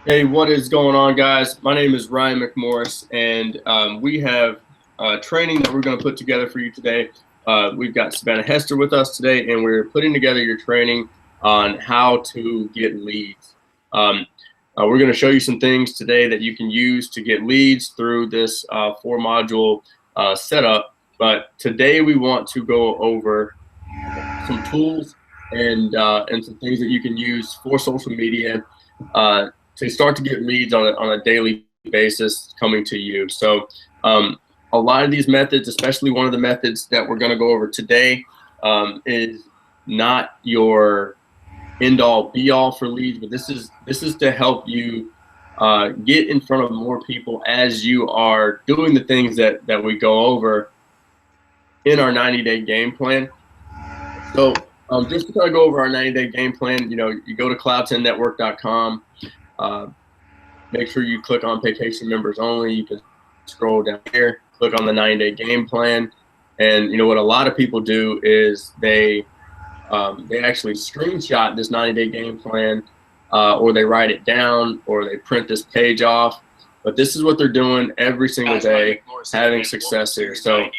Hey, what is going on, guys? My name is Ryan McMorris, and we have training that we're going to put together for you today. We've got Savannah Hester with us today, and we're putting together your training on how to get leads. We're going to show you some things today that you can use to get leads through this four-module setup. But today we want to go over some tools and some things that you can use for social media to start to get leads on a daily basis coming to you. So a lot of these methods, especially one of the methods that we're going to go over today, is not your end all be all for leads, but this is to help you get in front of more people as you are doing the things that we go over in our 90-day game plan. So just to kind of go over our 90-day game plan, you go to cloud10network.com. Make sure you click on vacation members only. You can scroll down here, click on the 90-day game plan. And what a lot of people do is they actually screenshot this 90-day game plan, or they write it down, or they print this page off. But this is what they're doing every single day, having success here. So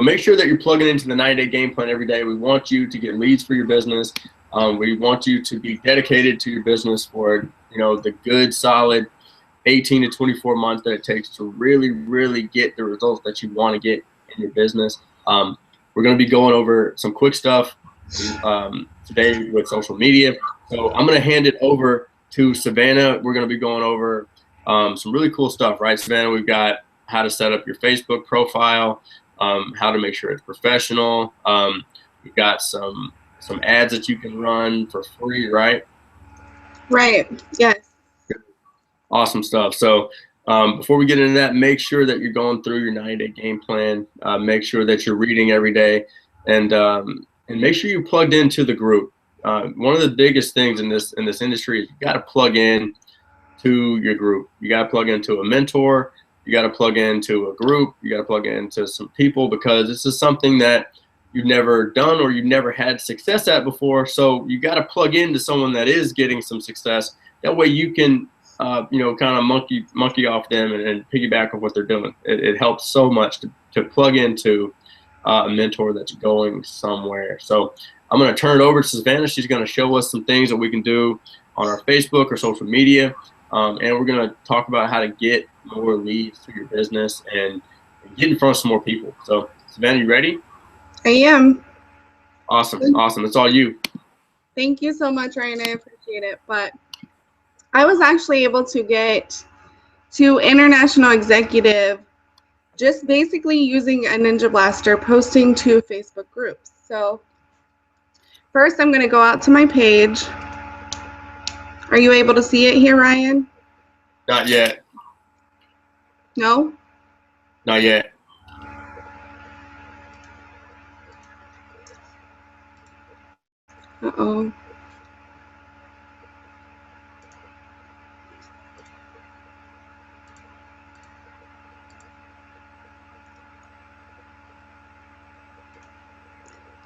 make sure that you're plugging into the 90-day game plan every day. We want you to get leads for your business. We want you to be dedicated to your business for the good, solid 18 to 24 months that it takes to really, really get the results that you want to get in your business. We're going to be going over some quick stuff today with social media. So I'm going to hand it over to Savannah. We're going to be going over some really cool stuff, right, Savannah? We've got how to set up your Facebook profile, how to make sure it's professional. We've got some ads that you can run for free, right? Right. Yes. Awesome stuff. So before we get into that, make sure that you're going through your 90-day game plan. Make sure that you're reading every day, and make sure you're plugged into the group. One of the biggest things in this industry is you got to plug in to your group. You got to plug into a mentor. You got to plug into a group. You got to plug into some people, because this is something that you've never done or you've never had success at before. So you got to plug into someone that is getting some success. That way you can, kind of monkey off them and piggyback on what they're doing. It helps so much to plug into a mentor that's going somewhere. So I'm going to turn it over to Savannah. She's going to show us some things that we can do on our Facebook or social media. And we're going to talk about how to get more leads to your business and get in front of some more people. So Savannah, you ready? I am. Awesome. It's all you. Thank you so much, Ryan. I appreciate it. But I was actually able to get to international executive just basically using a Ninja Blaster, posting to Facebook groups. So first I'm going to go out to my page. Are you able to see it here, Ryan? Not yet. No? Not yet. Uh-oh.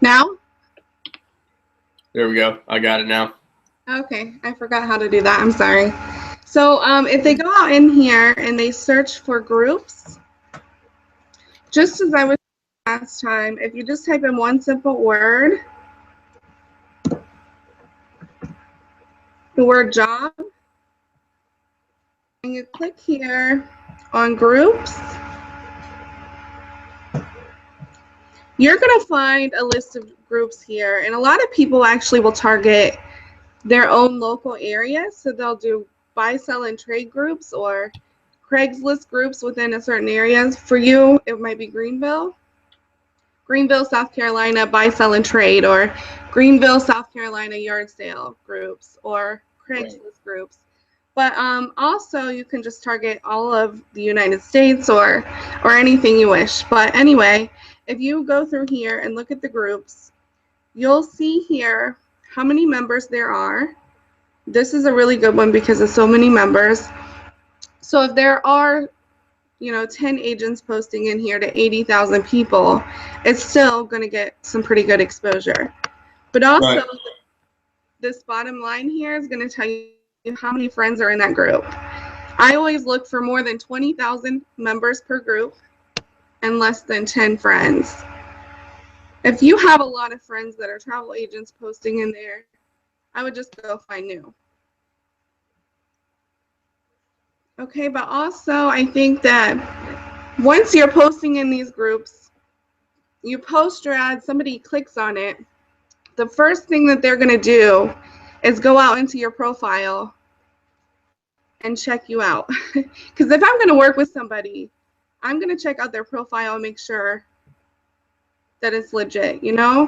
Now? There we go. I got it now. Okay, I forgot how to do that. I'm sorry. So if they go out in here and they search for groups, just as I was last time, if you just type in one simple word, the word job, and you click here on groups, you're going to find a list of groups here. And a lot of people actually will target their own local area. So they'll do buy, sell, and trade groups or Craigslist groups within a certain area. For you, it might be Greenville, South Carolina, buy, sell, and trade, or Greenville, South Carolina, yard sale groups, or Craigslist groups. But also you can just target all of the United States or anything you wish. But anyway, if you go through here and look at the groups, you'll see here how many members there are. This is a really good one because of so many members. So if there are 10 agents posting in here to 80,000 people, it's still going to get some pretty good exposure. But also, this bottom line here is going to tell you how many friends are in that group. I always look for more than 20,000 members per group and less than 10 friends. If you have a lot of friends that are travel agents posting in there, I would just go find new. Okay, but also I think that once you're posting in these groups, you post your ad, somebody clicks on it, the first thing that they're going to do is go out into your profile and check you out. Because if I'm going to work with somebody, I'm going to check out their profile and make sure that it's legit, you know?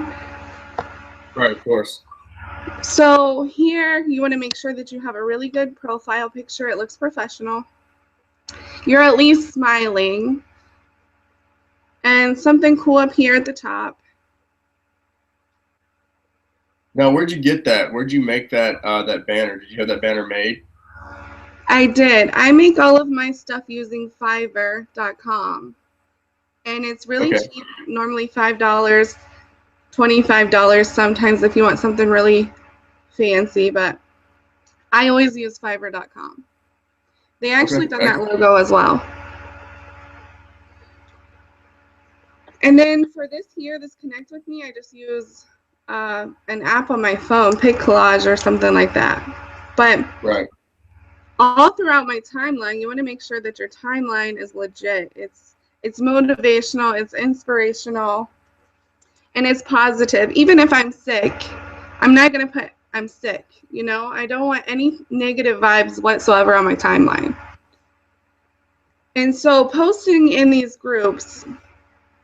Right, of course. So here, you want to make sure that you have a really good profile picture. It looks professional. You're at least smiling. And something cool up here at the top. Now, where'd you get that? Where'd you make that that banner? Did you have that banner made? I did. I make all of my stuff using Fiverr.com. And it's really cheap, normally $5, $25 sometimes if you want something really fancy, but I always use Fiverr.com. They actually done that logo as well. And then for this here, this Connect With Me, I just use an app on my phone, Pick Collage or something like that. But all throughout my timeline, you want to make sure that your timeline is legit. It's motivational, it's inspirational, and it's positive. Even if I'm sick, I'm not going to put I'm sick, you know? I don't want any negative vibes whatsoever on my timeline. And so posting in these groups,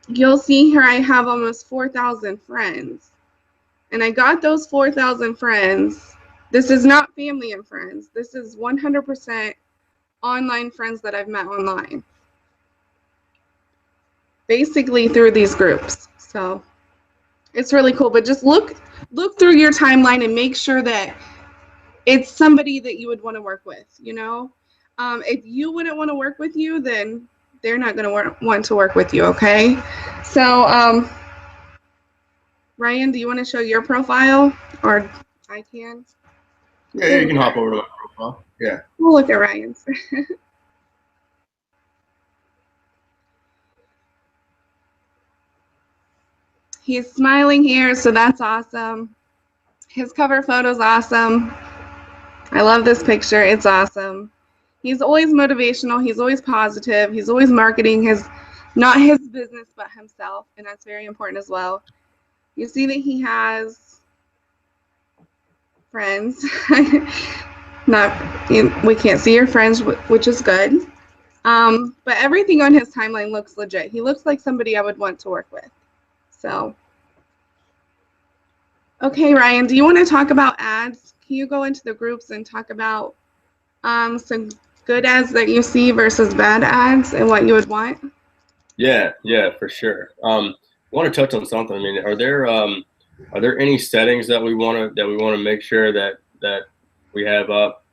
you'll see here I have almost 4,000 friends. And I got those 4,000 friends. This is not family and friends. This is 100% online friends that I've met online. Basically through these groups. So it's really cool. But just look through your timeline and make sure that it's somebody that you would want to work with, you know? If you wouldn't want to work with you, then they're not going to want to work with you, okay? So, Ryan, do you want to show your profile? Or I can? Yeah, you can hop over to my profile. Yeah. We'll look at Ryan's. He's smiling here, so that's awesome. His cover photo's awesome. I love this picture. It's awesome. He's always motivational. He's always positive. He's always marketing not his business, but himself. And that's very important as well. You see that he has friends. We can't see your friends, which is good. But everything on his timeline looks legit. He looks like somebody I would want to work with. So, okay, Ryan, do you want to talk about ads? Can you go into the groups and talk about some good ads that you see versus bad ads and what you would want? Yeah, for sure. I want to touch on something. I mean, are there any settings that we want to make sure that we have up,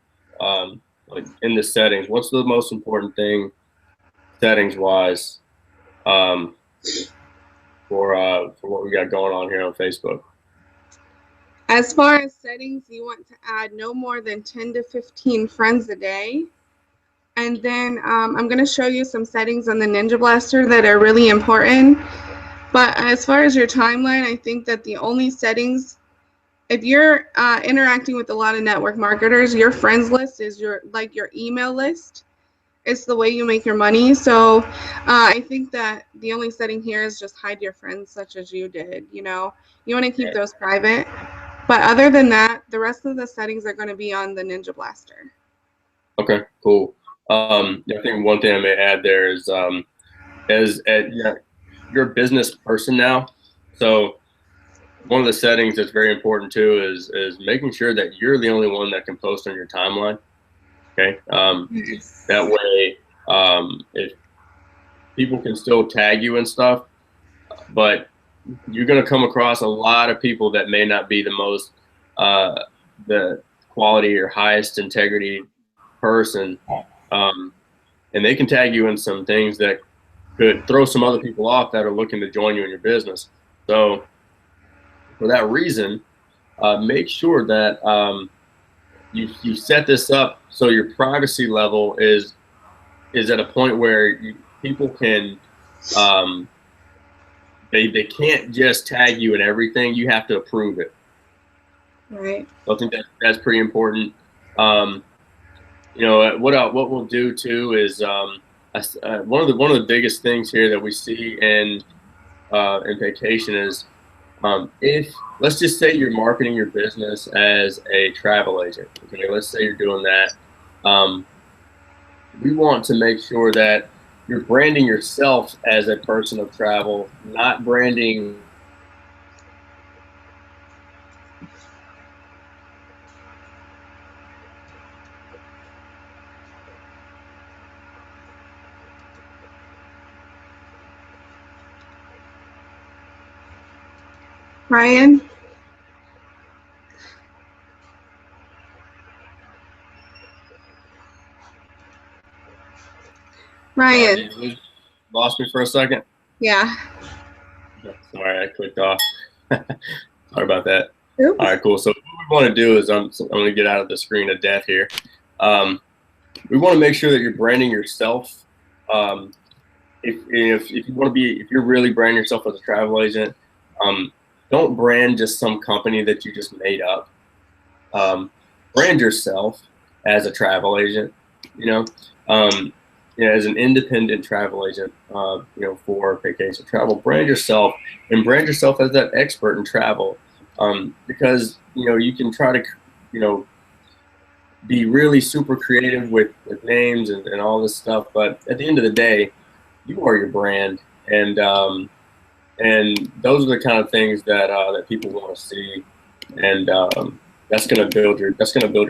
like in the settings? What's the most important thing, settings wise, for what we got going on here on Facebook? As far as settings, you want to add no more than 10 to 15 friends a day. And then I'm going to show you some settings on the Ninja Blaster that are really important. But as far as your timeline, I think that the only settings, if you're interacting with a lot of network marketers, your friends list is your email list. It's the way you make your money. So I think that the only setting here is just hide your friends such as you did. You know, you want to keep those private. But other than that, the rest of the settings are going to be on the Ninja Blaster. Okay, cool. I think one thing I may add there is, you're a business person now. So one of the settings that's very important too is making sure that you're the only one that can post on your timeline. Okay. That way, if people can still tag you and stuff, but you're going to come across a lot of people that may not be the most, the quality or highest integrity person. And they can tag you in some things that could throw some other people off that are looking to join you in your business. So for that reason, make sure that you set this up so your privacy level is at a point where people can they can't just tag you in everything. You have to approve it. Right. So I think that's pretty important. You know, what we'll do too is one of the biggest things here that we see in vacation is if let's just say you're marketing your business as a travel agent. Okay, let's say you're doing that. We want to make sure that you're branding yourself as a person of travel, not branding. Ryan? Ryan? Lost me for a second? Yeah. Sorry, I clicked off. Sorry about that. Oops. All right, cool. So what we want to do is I'm going to get out of the screen of death here. We want to make sure that you're branding yourself. If you want to be, if you're really branding yourself as a travel agent, don't brand just some company that you just made up. Brand yourself as a travel agent. You know, as an independent travel agent. For vacation travel, brand yourself and brand yourself as that expert in travel. Because you can try to be really super creative with names and all this stuff, but at the end of the day, you are your brand, and those are the kind of things that people want to see, and that's going to build your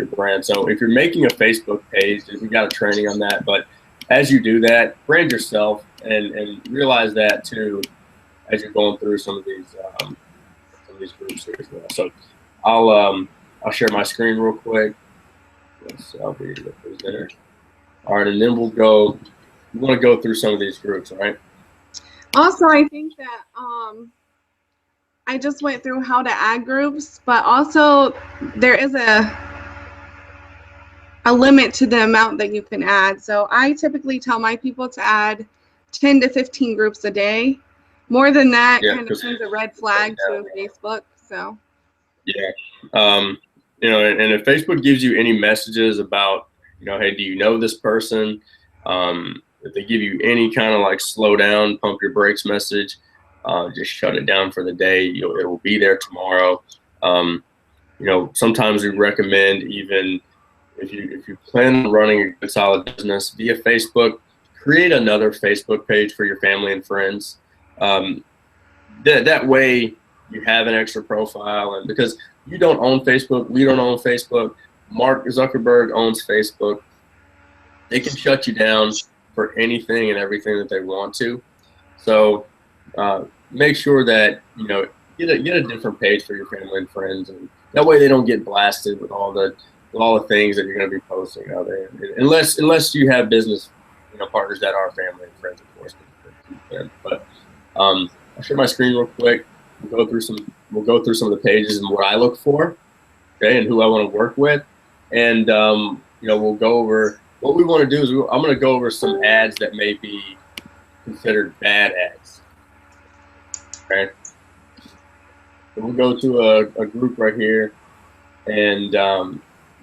brand. So if you're making a Facebook page, we got a training on that, but as you do that, brand yourself and realize that too as you're going through some of these groups here as well. So I'll share my screen real quick. Yes, I'll be the presenter. All right, and then we want to go through some of these groups, all right? Also, I think that I just went through how to add groups, but also there is a limit to the amount that you can add. So I typically tell my people to add 10 to 15 groups a day. More than that kind of sends a red flag to Facebook. So yeah, and if Facebook gives you any messages about, hey, do you know this person? If they give you any kind of like slow down, pump your brakes message, just shut it down for the day. It will be there tomorrow. Sometimes we recommend, even if you plan on running a good solid business via Facebook, create another Facebook page for your family and friends. That way you have an extra profile, and because you don't own Facebook, we don't own Facebook, Mark Zuckerberg owns Facebook. They can shut you down for anything and everything that they want to. So make sure that get a different page for your family and friends, and that way they don't get blasted with all the things that you're going to be posting out there. Unless you have business partners that are family and friends, of course. But I'll share my screen real quick. We'll go through some of the pages and what I look for, okay, and who I want to work with, and we'll go over what we want to do. Is I'm going to go over some ads that may be considered bad ads. Okay, so we'll go to a group right here, and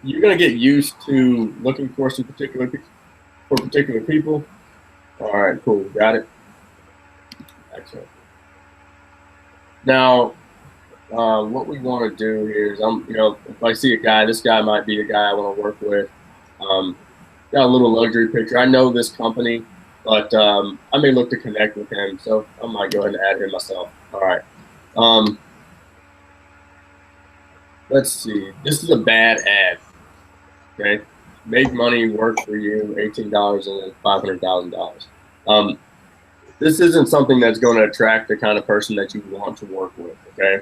you're going to get used to looking for some particular people. All right, cool, got it. Excellent. Now, what we want to do here is, if I see a guy, this guy might be the guy I want to work with. Got a little luxury picture. I know this company, but I may look to connect with him, so I might go ahead and add him myself. All right. Let's see. This is a bad ad. Okay. Make money, work for you, $18 and then $500,000. This isn't something that's going to attract the kind of person that you want to work with. Okay.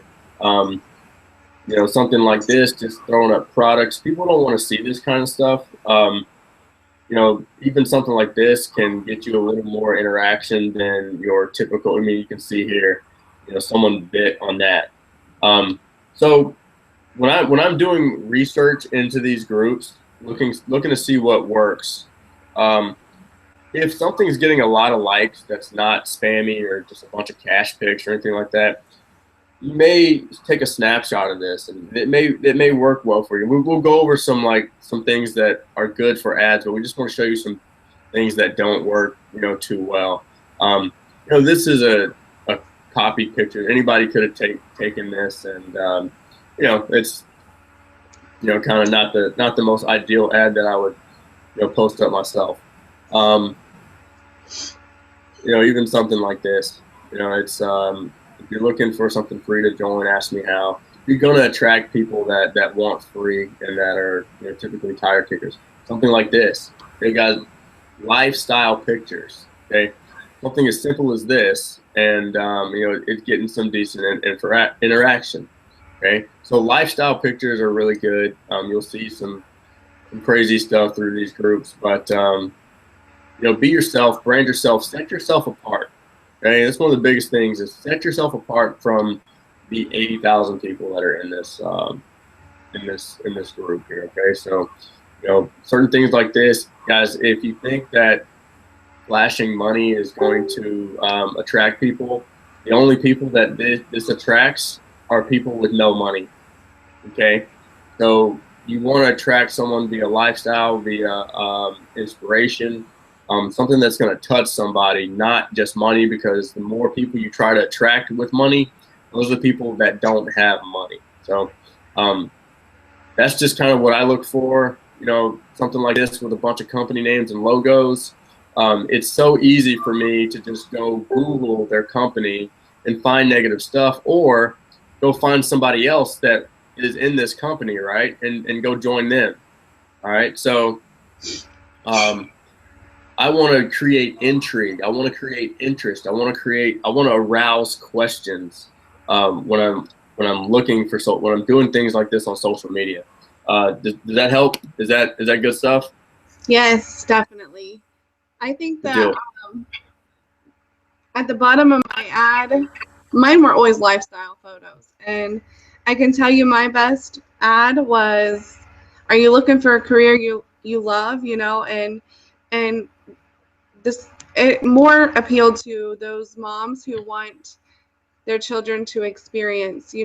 Something like this, just throwing up products. People don't want to see this kind of stuff. Even something like this can get you a little more interaction than your typical. I mean, you can see here, someone bit on that. So when I'm doing research into these groups, looking to see what works. Um, if something's getting a lot of likes that's not spammy or just a bunch of cash pics or anything like that, you may take a snapshot of this, and it may work well for you. We'll go over some things that are good for ads, but we just want to show you some things that don't work, too well. This is a copy picture. Anybody could have taken this, and it's kind of not the most ideal ad that I would post up myself. Even something like this, it's if you're looking for something free to join, ask me how. You're going to attract people that want free and that are typically tire kickers. Something like this, they got lifestyle pictures. Okay, something as simple as this, and it's getting some decent interaction. Okay, so lifestyle pictures are really good. You'll see some crazy stuff through these groups, but be yourself, brand yourself, set yourself apart. Okay, that's one of the biggest things is set yourself apart from the 80,000 people that are in this group here. Okay, so certain things like this, guys. If you think that flashing money is going to attract people, the only people that this attracts are people with no money. Okay, so you want to attract someone via lifestyle, via inspiration. Something that's going to touch somebody, not just money, because the more people you try to attract with money, those are the people that don't have money. So that's just kind of what I look for. Something like this with a bunch of company names and logos. It's so easy for me to just go Google their company and find negative stuff, or go find somebody else that is in this company, right, and go join them. All right, so I want to create intrigue. I want to create interest. I want to arouse questions when I'm looking for when I'm doing things like this on social media. Does that help? Is that good stuff? Yes, definitely. I think that at the bottom of my ad, mine were always lifestyle photos, and I can tell you my best ad was, "Are you looking for a career you love?" And this, it more appealed to those moms who want their children to experience,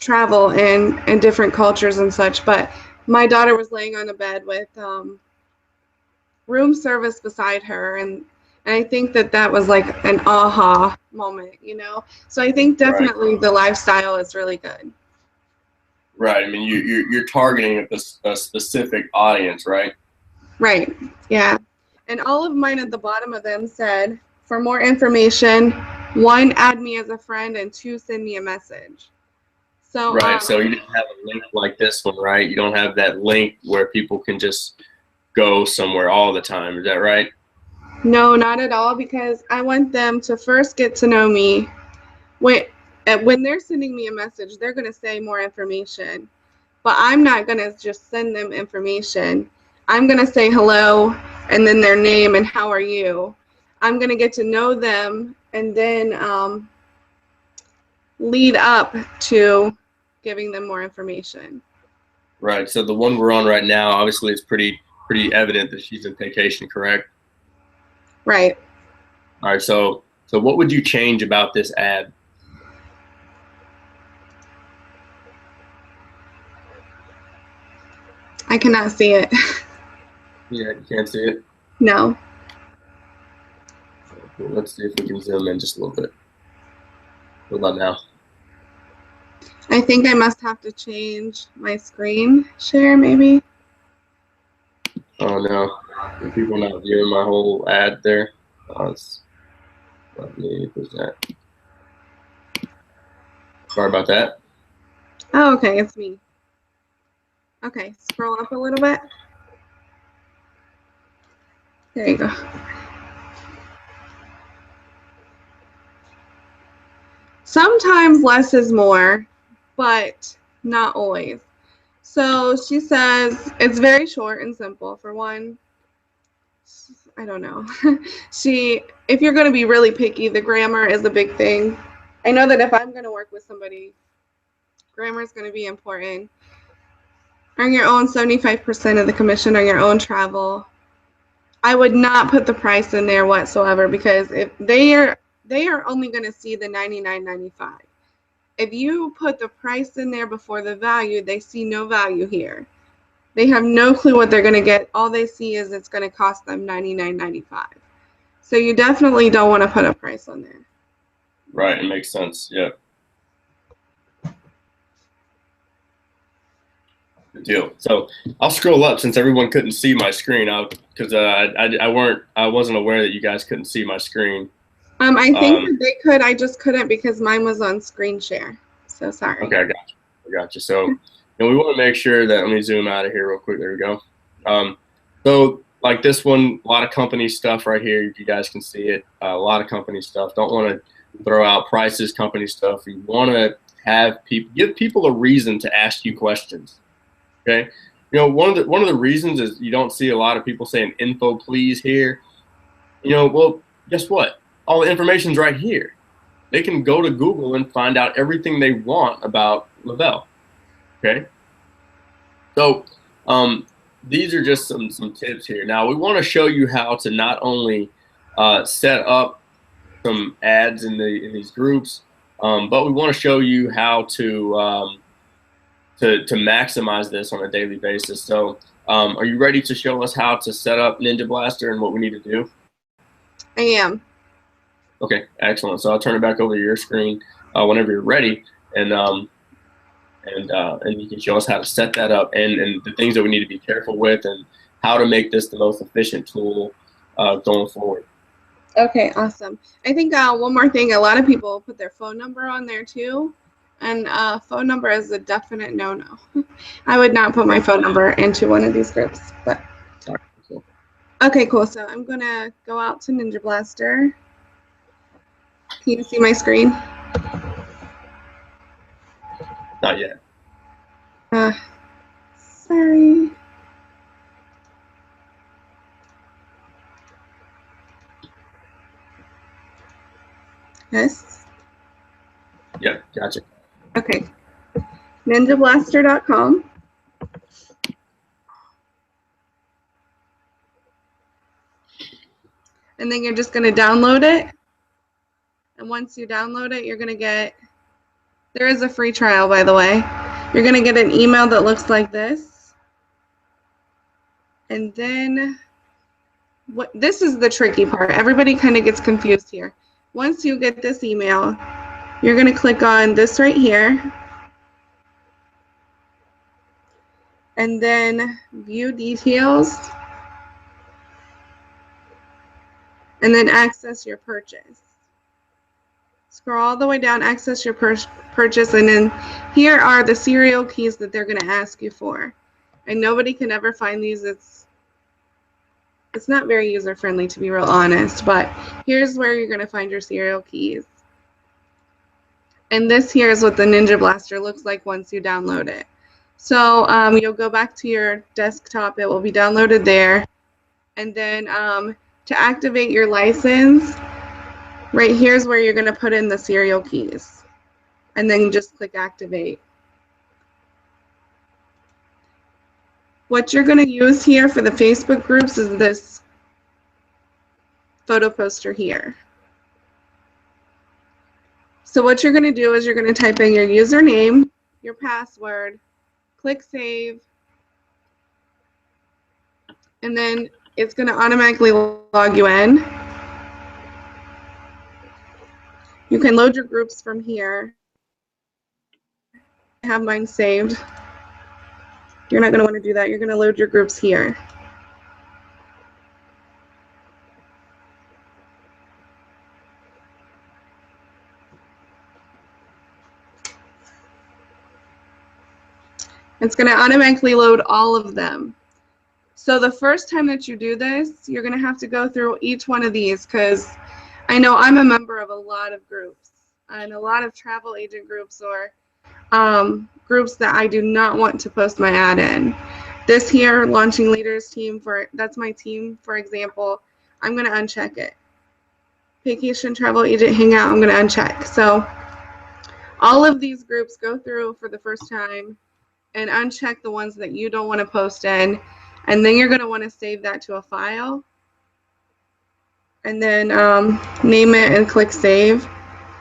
travel and different cultures and such. But my daughter was laying on a bed with room service beside her, and I think that was like an aha moment. So I think definitely the lifestyle is really good. Right. I mean, you're targeting a specific audience, right? Right. Yeah. And all of mine at the bottom of them said, for more information, 1, add me as a friend, and 2, send me a message. So right. So you didn't have a link like this one, right? You don't have that link where people can just go somewhere all the time. Is that right? No, not at all, because I want them to first get to know me. When they're sending me a message, they're going to say more information. But I'm not going to just send them information. I'm going to say hello and then their name and how are you. I'm going to get to know them and then lead up to giving them more information. Right. So the one we're on right now, obviously, it's pretty evident that she's in vacation, correct? Right. All right. So what would you change about this ad? I cannot see it. Yeah, you can't see it? No. Well, let's see if we can zoom in just a little bit. What about now? I think I must have to change my screen share, maybe. Oh, no. Are people not viewing my whole ad there? Oh, it's about 80%. Sorry about that. Oh, okay. It's me. Okay. Scroll up a little bit. There you go. Sometimes less is more, but not always. So she says it's very short and simple. For one, I don't know. If you're going to be really picky, the grammar is a big thing. I know that if I'm going to work with somebody Grammar is going to be important. Earn your own 75% of the commission on your own travel. I would not put the price in there whatsoever, because if they are only going to see the $99.95. If you put the price in there before the value, they see no value here. They have no clue what they're going to get. All they see is it's going to cost them $99.95. So you definitely don't want to put a price on there. Right, it makes sense. Yeah. Good deal. So I'll scroll up since everyone couldn't see my screen out, because I wasn't aware that you guys couldn't see my screen. I think that they could. I just couldn't because mine was on screen share. So sorry. Okay, I got you. So, we want to make sure that, let me zoom out of here real quick. There we go. So like this one, a lot of company stuff right here. If you guys can see it, a lot of company stuff. Don't want to throw out prices, company stuff. You want to have people, give people a reason to ask you questions. Okay. One of the reasons is you don't see a lot of people saying info please here. Well, guess what? All the information's right here. They can go to Google and find out everything they want about Lavelle. Okay. So these are just some tips here. Now we want to show you how to not only set up some ads in these groups, but we want to show you how to maximize this on a daily basis. So are you ready to show us how to set up Ninja Blaster and what we need to do? I am. Okay, excellent. So I'll turn it back over to your screen whenever you're ready, and you can show us how to set that up and the things that we need to be careful with and how to make this the most efficient tool going forward. Okay, awesome. I think one more thing, a lot of people put their phone number on there too, and phone number is a definite no-no. I would not put my phone number into one of these groups. But okay, cool. So I'm gonna go out to Ninja Blaster. Can you see my screen? Not yet. Sorry. Yes. Yep, gotcha. Okay. NinjaBlaster.com. And then you're just going to download it. And once you download it, you're going to get, there is a free trial, by the way. You're going to get an email that looks like this. And then, this is the tricky part. Everybody kind of gets confused here. Once you get this email, you're going to click on this right here. And then view details. And then access your purchase. Scroll all the way down, access your purchase, and then here are the serial keys that they're going to ask you for. And nobody can ever find these. It's not very user-friendly, to be real honest, but here's where you're going to find your serial keys. And this here is what the Ninja Blaster looks like once you download it. So you'll go back to your desktop. It will be downloaded there. And then to activate your license, right here's where you're going to put in the serial keys. And then just click activate. What you're going to use here for the Facebook groups is this photo poster here. So what you're going to do is you're going to type in your username, your password, click save, and then it's going to automatically log you in. You can load your groups from here. I have mine saved. You're not going to want to do that. You're going to load your groups here. It's going to automatically load all of them. So the first time that you do this, you're going to have to go through each one of these, because I know I'm a member of a lot of groups and a lot of travel agent groups or groups that I do not want to post my ad in. This here, launching leaders team, that's my team, for example. I'm going to uncheck it. Vacation travel agent hangout, I'm going to uncheck. So all of these groups, go through for the first time and uncheck the ones that you don't want to post in. And then you're going to want to save that to a file. And then name it and click save,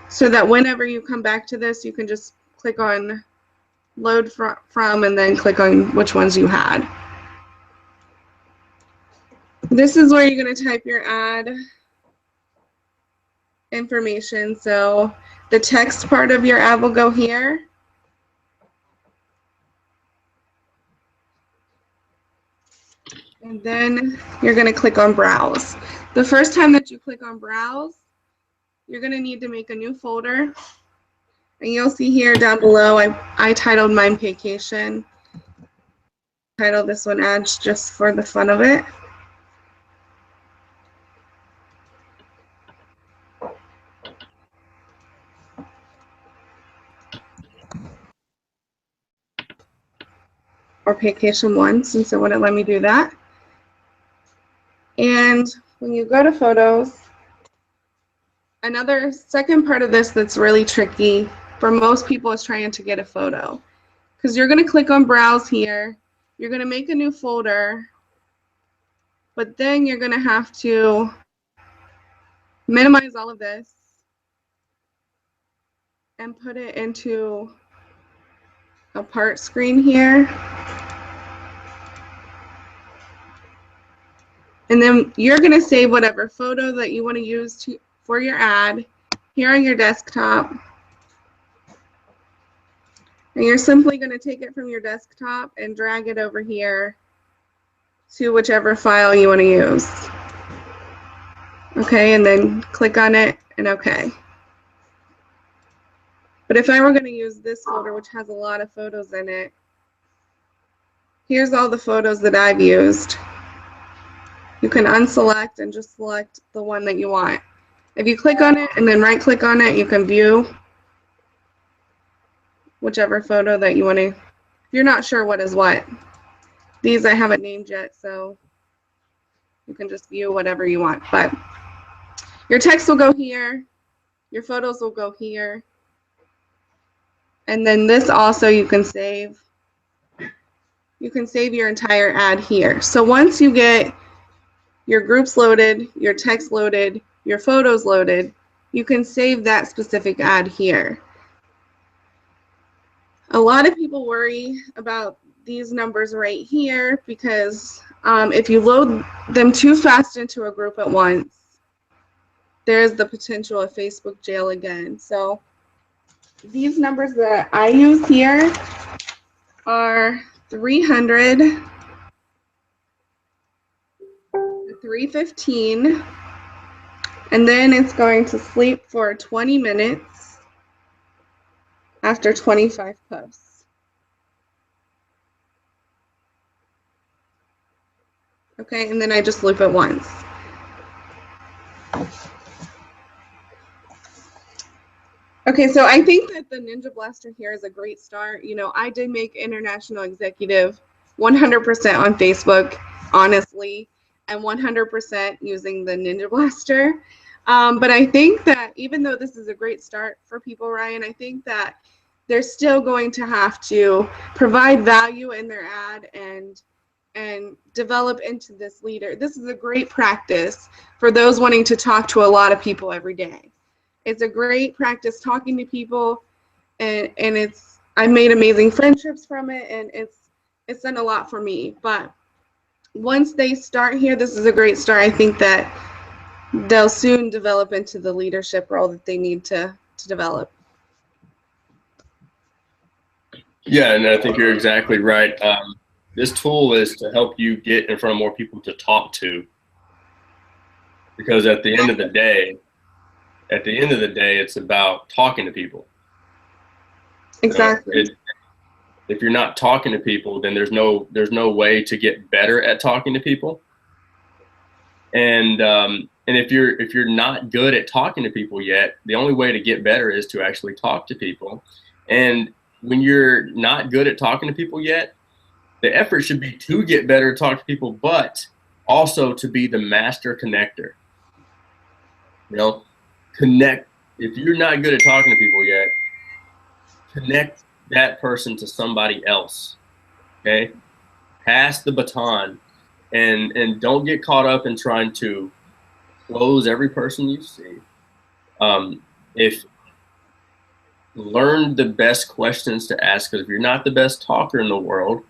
so that whenever you come back to this, you can just click on load from and then click on which ones you had. This is where you're going to type your ad information. So the text part of your ad will go here. And then you're going to click on browse. The first time that you click on browse, you're going to need to make a new folder. And you'll see here down below, I titled mine vacation. Title this one ads just for the fun of it. Or vacation 1, since it wouldn't let me do that. And when you go to photos, another second part of this that's really tricky for most people is trying to get a photo. Because you're going to click on browse here. You're going to make a new folder. But then you're going to have to minimize all of this and put it into a part screen here. And then you're going to save whatever photo that you want to use for your ad here on your desktop. And you're simply going to take it from your desktop and drag it over here to whichever file you want to use. Okay, and then click on it and okay. But if I were going to use this folder, which has a lot of photos in it, here's all the photos that I've used. You can unselect and just select the one that you want. If you click on it and then right click on it, you can view whichever photo that you want to. If you're not sure what is what, these I haven't named yet, so you can just view whatever you want. But your text will go here, your photos will go here, and then this also you can save. You can save your entire ad here. So once you get your groups loaded, your text loaded, your photos loaded, you can save that specific ad here. A lot of people worry about these numbers right here because if you load them too fast into a group at once, there's the potential of Facebook jail again. So these numbers that I use here are 300, 315, and then it's going to sleep for 20 minutes after 25 posts. Okay, and then I just loop it once. Okay, so I think that the Ninja Blaster here is a great start. You know, I did make International Executive 100% on Facebook, honestly, and 100% using the Ninja Blaster. But I think that even though this is a great start for people, Ryan, I think that they're still going to have to provide value in their ad and develop into this leader. This is a great practice for those wanting to talk to a lot of people every day. It's a great practice talking to people, and I've made amazing friendships from it, and it's done a lot for me. But once they start here, this is a great start. I think that they'll soon develop into the leadership role that they need to develop. Yeah, and I think you're exactly right. This tool is to help you get in front of more people to talk to, because at the end of the day, it's about talking to people. Exactly. If you're not talking to people, then there's no way to get better at talking to people. And if you're not good at talking to people yet, the only way to get better is to actually talk to people. And when you're not good at talking to people yet, the effort should be to get better at talking to people, but also to be the master connector. You know, connect. If you're not good at talking to people yet, connect that person to somebody else. Okay, pass the baton, and don't get caught up in trying to close every person you see. If learn the best questions to ask, because if you're not the best talker in the world,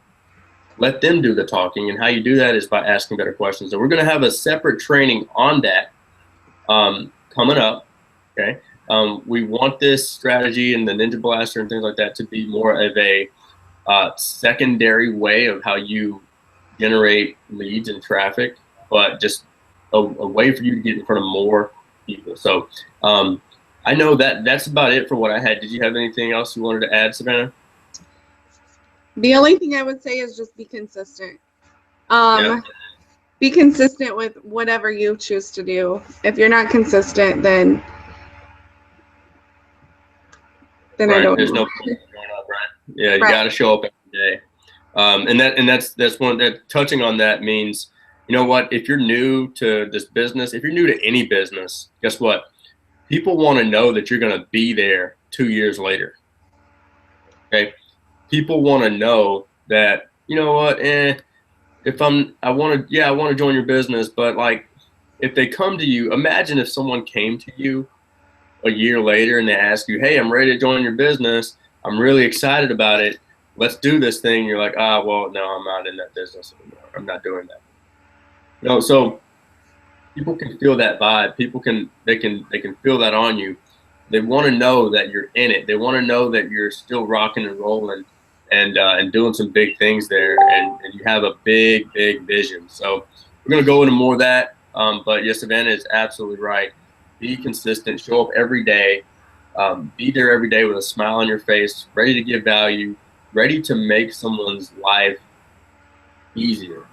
let them do the talking. And how you do that is by asking better questions. And we're going to have a separate training on that coming up. Okay. We want this strategy and the Ninja Blaster and things like that to be more of a secondary way of how you generate leads and traffic, but just a way for you to get in front of more people. So I know that that's about it for what I had. Did you have anything else you wanted to add, Savannah? The only thing I would say is just be consistent. Yeah. Be consistent with whatever you choose to do. If you're not consistent, then Right. I don't There's know. no point going up, right? Yeah, you Right. got to show up every day. That's one that touching on that means, you know what, if you're new to this business, if you're new to any business, guess what? People want to know that you're going to be there 2 years later. Okay. People want to know that, you know what, if I want to join your business, but like, if they come to you, imagine if someone came to you a year later and they ask you, hey, I'm ready to join your business. I'm really excited about it. Let's do this thing. You're like, well, no, I'm not in that business anymore. I'm not doing that. You know, so people can feel that vibe. They can feel that on you. They want to know that you're in it. They want to know that you're still rocking and rolling and doing some big things there, and you have a big vision. So we're gonna go into more of that. But yes, Savannah is absolutely right. Be consistent. Show up every day. Be there every day with a smile on your face, ready to give value, ready to make someone's life easier.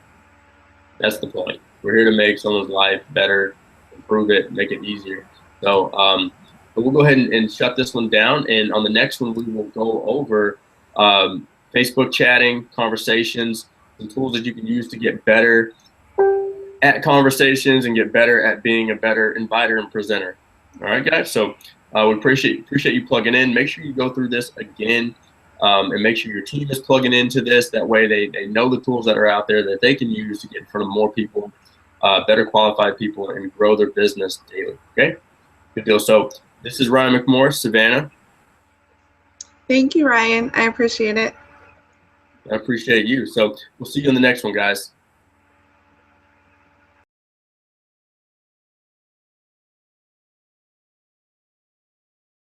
That's the point. We're here to make someone's life better, improve it, make it easier. So but we'll go ahead and shut this one down. And on the next one, we will go over Facebook chatting, conversations, some tools that you can use to get better at conversations and get better at being a better inviter and presenter. All right, guys. So we appreciate you plugging in. Make sure you go through this again. And make sure your team is plugging into this. That way they know the tools that are out there that they can use to get in front of more people, better qualified people, and grow their business daily. Okay? Good deal. So this is Ryan McMorris, Savannah. Thank you, Ryan. I appreciate it. I appreciate you. So we'll see you in the next one, guys.